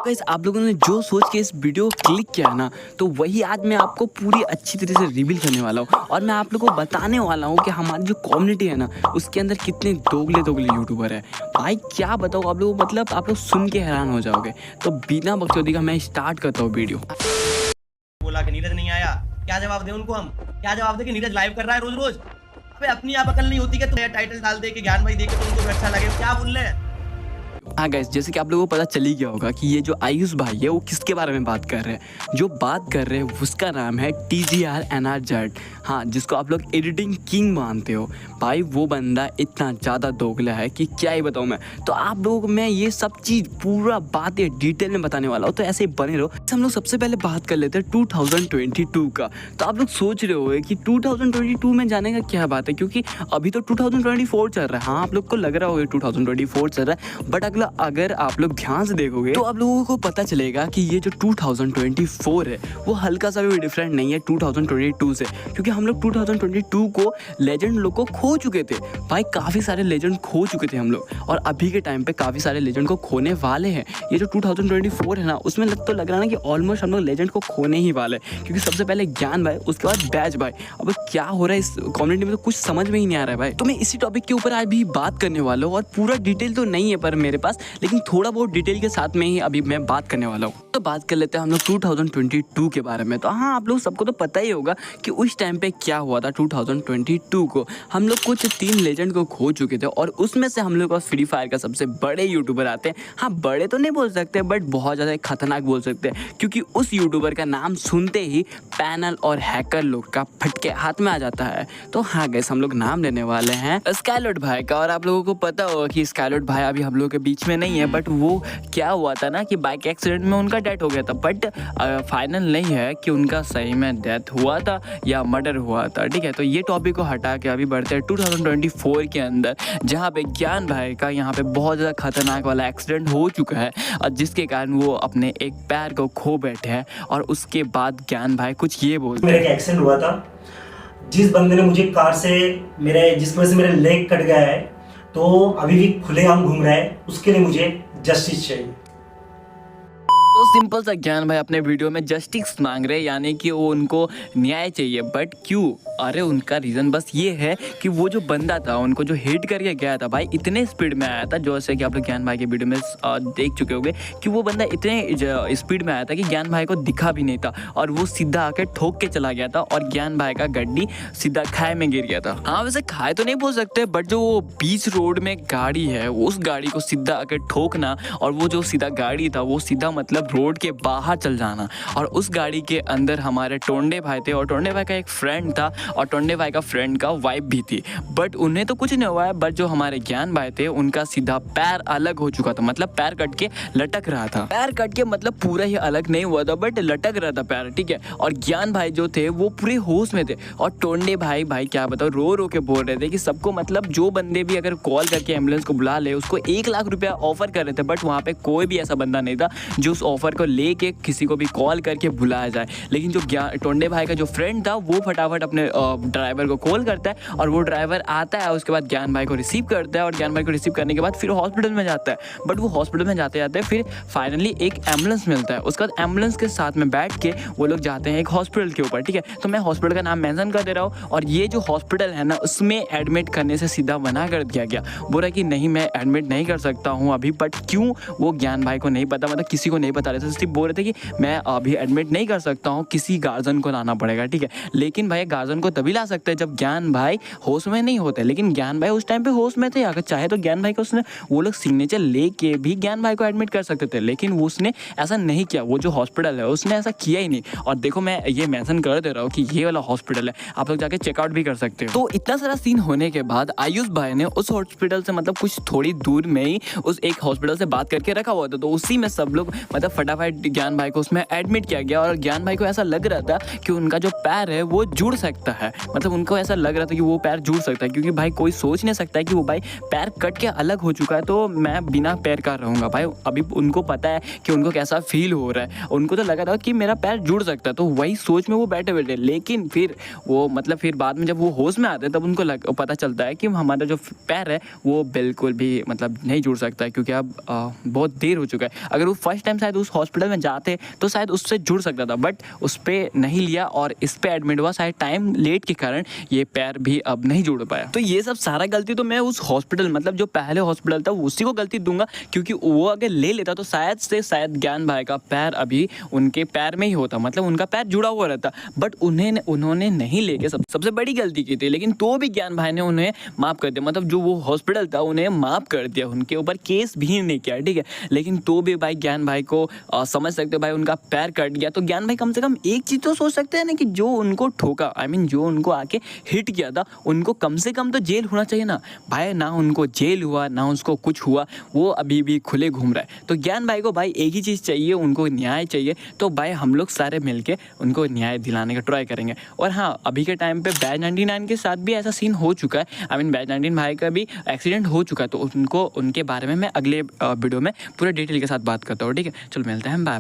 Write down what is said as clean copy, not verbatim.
Guys आप लोगों ने जो सोच के इस वीडियो को क्लिक किया है ना, तो वही आज मैं आपको पूरी अच्छी तरह से रिवील करने वाला हूँ। और मैं आप लोगों को बताने वाला हूँ कि हमारी जो कम्युनिटी है ना, उसके अंदर कितने दोगले यूट्यूबर है। भाई क्या बताऊँ आप लोगों को, मतलब आप लोग सुन के हैरान हो जाओगे। तो बिना बकचोदी का मैं स्टार्ट करता हूँ वीडियो। बोला कि नीरज नहीं आया, क्या जवाब दे उनको? हम क्या जवाब दे कि नीरज लाइव कर रहा है रोज रोज? अबे अपनी आप अकल नहीं होती कि तुम टाइटल डाल दे कि ज्ञान भाई देखे तो उनको भी अच्छा लगे, क्या बोल रहे हैं? हाँ गाइस, जैसे कि आप लोगों को पता चल ही गया होगा कि ये जो आयुष भाई है वो किसके बारे में बात कर रहे हैं। जो बात कर रहे हैं उसका नाम है TGR हाँ, जिसको आप लोग एडिटिंग किंग मानते हो। भाई वो बंदा इतना ज़्यादा दोगला है कि क्या ही बताऊँ मैं। तो आप लोगों को मैं ये सब चीज़ पूरा बातें डिटेल में बताने वाला हूँ, तो ऐसे ही बने रहो। हम लोग सबसे पहले बात कर लेते हैं 2022 का। तो आप लोग सोच रहे हो कि 2022 में जाने का क्या बात है, क्योंकि अभी तो 2024 चल रहा है। हाँ, आप लोग को लग रहा होगा 2024 चल रहा है, बट अगर आप लोग ध्यान से देखोगे तो आप लोगों को पता चलेगा कि ये जो 2024 है वो हल्का सा भी डिफरेंट नहीं है 2022 से। क्योंकि हम लोग 2022 को लेजेंड लोग को खो चुके थे। भाई काफ़ी सारे लेजेंड खो चुके थे हम लोग, और अभी के टाइम पे काफ़ी सारे लेजेंड को खोने वाले हैं। ये जो 2024 है ना, उसमें तो लग रहा है ना कि ऑलमोस्ट हम लोग लेजेंड को खोने ही वाले, क्योंकि सबसे पहले ज्ञान भाई, उसके बाद बैच भाई। अब क्या हो रहा है इस कम्युनिटी में तो कुछ समझ में ही नहीं आ रहा है भाई। तो मैं इसी टॉपिक के ऊपर आज भी बात करने वाला हूँ, और पूरा डिटेल तो नहीं है पर मेरे पास, लेकिन थोड़ा बहुत डिटेल के साथ में ही अभी मैं बात करने वाला हूँ। तो बात कर लेते हैं हम लोग 2022 के बारे में। तो हाँ, आप लोग सबको तो पता ही होगा कि उस टाइम पे क्या हुआ था। 2022 को हम लोग कुछ 3 लेजेंड को खो चुके थे, और उसमें से हम लोग फ्री फायर का सबसे बड़े यूट्यूबर आते हैं। हाँ, बड़े तो नहीं बोल सकते, बट बहुत ज़्यादा खतरनाक बोल सकते हैं, क्योंकि उस यूट्यूबर का नाम सुनते ही पैनल और हैकर लोग का फटके हाथ में आ जाता है। तो हाँ गाइस, हम लोग नाम लेने वाले हैं स्काईलॉट भाई का। और आप लोगों को पता होगा कि स्काईलॉट भाई अभी हम लोग के बीच में नहीं है, बट वो क्या हुआ था ना कि बाइक एक्सीडेंट में उनका डेथ हो गया था। बट फाइनल नहीं है कि उनका सही में डेथ हुआ था या मर्डर हुआ था, ठीक है। तो ये टॉपिक को हटा के अभी बढ़ते हैं 2024 के अंदर, जहाँ पे ज्ञान भाई का यहाँ पे बहुत ज़्यादा खतरनाक वाला एक्सीडेंट हो चुका है, और जिसके कारण वो अपने एक पैर को खो बैठे हैं। और उसके बाद ज्ञान भाई कुछ ये बोलते हैं। मेरे का एक्सीडेंट हुआ था, जिस बंदे ने मुझे कार से जिस वजह से मेरा लेग कट गया है, तो अभी भी खुलेआम घूम रहा है, उसके लिए मुझे जस्टिस चाहिए। तो सिंपल सा ज्ञान भाई अपने वीडियो में जस्टिस मांग रहे हैं, यानी कि वो उनको न्याय चाहिए। बट क्यों? अरे उनका रीज़न बस ये है कि वो जो बंदा था उनको जो हिट करके गया था भाई, इतने स्पीड में आया था, जैसे कि आप लोग ज्ञान भाई के वीडियो में देख चुके होंगे कि वो बंदा इतने स्पीड में आया था कि ज्ञान भाई को दिखा भी नहीं था, और वो सीधा आके ठोक के चला गया था, और ज्ञान भाई का गड्डी सीधा खाई में गिर गया था। हाँ, वैसे खाए तो नहीं बोल सकते, बट जो वो बीच रोड में गाड़ी है, उस गाड़ी को सीधा आके ठोकना, और वो जो सीधा गाड़ी था वो सीधा मतलब रोड के बाहर चल जाना। और उस गाड़ी के अंदर हमारे टोंडे भाई थे, और टोंडे भाई का एक फ्रेंड था, और टोंडे भाई का फ्रेंड का वाइफ भी थी। बट उन्हें तो कुछ नहीं हुआ है, बट जो हमारे ज्ञान भाई थे उनका सीधा पैर अलग हो चुका था, मतलब पैर कट के लटक रहा था। पैर कट के मतलब पूरा ही अलग नहीं हुआ था, बट लटक रहा था पैर, ठीक है। और ज्ञान भाई जो थे वो पूरे होश में थे, और टोंडे भाई क्या बताओ, रो रो के बोल रहे थे कि सबको, मतलब जो बंदे भी अगर कॉल करके एम्बुलेंस को बुला ले, उसको 1 लाख रुपया ऑफर कर रहे थे। बट वहाँ पे कोई भी ऐसा बंदा नहीं था जो उस ऑफर को लेके किसी को भी कॉल करके बुलाया जाए। लेकिन जो टोंडे भाई का जो फ्रेंड था वो फटाफट अपने ड्राइवर को कॉल करता है, और वो ड्राइवर आता है, उसके बाद ज्ञान भाई को रिसीव करता है, और ज्ञान भाई को रिसीव करने के बाद फिर हॉस्पिटल में जाता है। बट वो हॉस्पिटल में जाते जाते फिर फाइनली एक एम्बुलेंस मिलता है। उसके बाद एम्बुलेंस के साथ में बैठ के वो लोग जाते हैं एक हॉस्पिटल के ऊपर, ठीक है। तो मैं हॉस्पिटल का नाम मेंशन कर दे रहा हूँ, और ये जो हॉस्पिटल है ना, उसमें एडमिट करने से सीधा मना कर दिया गया। बोला कि नहीं, मैं एडमिट नहीं कर सकता हूँ अभी। बट क्यों, वो ज्ञान भाई को नहीं पता, मतलब किसी को नहीं बता रहे थे, सिर्फ बोल रहे थे कि मैं अभी एडमिट नहीं कर सकता हूँ, किसी गार्जियन को लाना पड़ेगा, ठीक है। लेकिन भाई गार्जियन को तभी ला सकते हैं जब ज्ञान भाई होश में नहीं होते। लेकिन ज्ञान भाई उस टाइम पे होश में थे, अगर चाहे तो ज्ञान भाई को उसने वो लोग सिग्नेचर लेके भी ज्ञान भाई को एडमिट कर सकते थे, लेकिन वो उसने ऐसा नहीं किया। वो जो हॉस्पिटल है उसने ऐसा किया ही नहीं। और देखो, मैं ये मेंशन कर दे रहा हूँ कि ये वाला हॉस्पिटल है, आप लोग जाके चेकआउट भी कर सकते हो। तो इतना सारा सीन होने के बाद आयुष भाई ने उस हॉस्पिटल से, मतलब कुछ थोड़ी दूर में ही उस एक हॉस्पिटल से बात करके रखा हुआ था, तो उसी में सब लोग मतलब फटाफट ज्ञान भाई को उसमें एडमिट किया गया। और ज्ञान भाई को ऐसा लग रहा था कि उनका जो पैर है वो जुड़ सकता है, मतलब उनको ऐसा लग रहा था कि वो पैर जुड़ सकता है, क्योंकि भाई कोई सोच नहीं सकता है कि वो भाई पैर कट के अलग हो चुका है, तो मैं बिना पैर का रहूँगा। भाई अभी उनको पता है कि उनको कैसा फील हो रहा है, उनको तो लगा था कि मेरा पैर जुड़ सकता है, तो वही सोच में वो बैठे बैठे। लेकिन फिर वो मतलब फिर बाद में जब वो होश में आते हैं तब उनको पता चलता है कि हमारा जो पैर है वो बिल्कुल भी मतलब नहीं जुड़ सकता है, क्योंकि अब बहुत देर हो चुका है। अगर वो फर्स्ट टाइम शायद उस हॉस्पिटल में जाते तो शायद उससे जुड़ सकता था, बट उस पर नहीं लिया और इस पे एडमिट हुआ। शायद टाइम लेट के कारण ये पैर भी अब नहीं जुड़ पाया। तो ये सब सारा गलती तो मैं उस हॉस्पिटल, मतलब जो पहले हॉस्पिटल था उसी को गलती दूंगा, क्योंकि वो अगर ले लेता तो शायद ज्ञान भाई का पैर अभी उनके पैर में ही होता, मतलब उनका पैर जुड़ा हुआ रहता। बट उन्होंने नहीं लेके सबसे बड़ी गलती की थी, लेकिन तो भी ज्ञान भाई ने उन्हें माफ़ कर दिया। मतलब जो वो हॉस्पिटल था उन्हें माफ़ कर दिया, उनके ऊपर केस भी नहीं किया, ठीक है। लेकिन तो भी भाई ज्ञान भाई को समझ सकते हो भाई, उनका पैर कट गया तो ज्ञान भाई कम से कम एक चीज़ तो सोच सकते हैं ना कि जो उनको ठोका, आई मीन जो उनको आके हिट किया था, उनको कम से कम तो जेल होना चाहिए ना भाई। ना उनको जेल हुआ, ना उसको कुछ हुआ, वो अभी भी खुले घूम रहा है। तो ज्ञान भाई को भाई एक ही चीज़ चाहिए, उनको न्याय चाहिए। तो भाई हम लोग सारे मिलके उनको न्याय दिलाने का ट्राई करेंगे। और हाँ, अभी के टाइम पे बैच 99 के साथ भी ऐसा सीन हो चुका है। आई मीन बैच 99 भाई का भी एक्सीडेंट हो चुका है, तो उनके बारे में मैं अगले वीडियो में पूरे डिटेल के साथ बात करता हूँ, ठीक है। चलो मिलते हैं, बाय बाय।